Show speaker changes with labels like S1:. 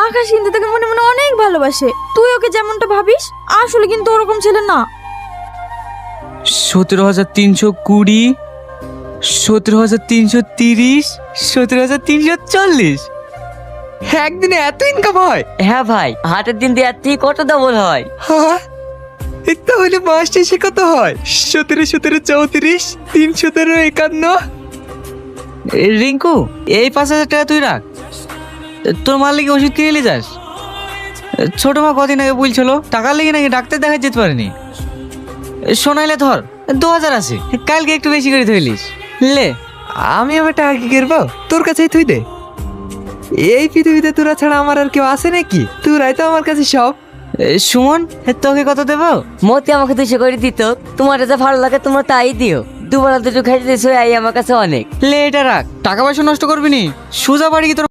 S1: আকাশ কিন্তু তোকে মনে মনে অনেক ভালোবাসে। তুই ওকে যেমনটা ভাবিস আসলে কিন্তু ওরকম ছেলে না।
S2: 17,320, 17,330, 17,340। একদিনে এত ইনকাম হয়?
S3: হ্যাঁ ভাই, হাটের দিন দেওয়ার থেকে কত ডবল হয়।
S2: হ্যাঁ, তাহলে মাস শেষে কত হয়? 17, 17, 34, 317, 51। রিঙ্কু, এই 5,000 টাকা তুই রাখ। তোর মার লেগে ওষুধ কিনে নিয়ে যাস। ছোট মা কদিন আগে বলছিল টাকার লেগে নাকি ডাক্তার দেখা যেতে পারেনি। শোনাইলে ধর 2,000 আছে, কালকে একটু বেশি করে ধইলিস। লে, আমি আবার টাকা কি করবো? তোর কাছেই তুই দে। এই পৃথিবীতে তোরা ছাড়া আমার আর কেউ আছে নাকি? তোরাই তো আমার কাছে সব। সুমন, তোকে কত দেবো?
S3: মতি আমাকে 200 করে দিত। তোমার যা ভালো লাগে তোমরা তাই দিও। দুবেলা দুটো খাইতে দিছো, এই আমার কাছে অনেক।
S2: লে, এটা রাখ, টাকা পয়সা নষ্ট করবি নি। সোজা বাড়ি কি তোর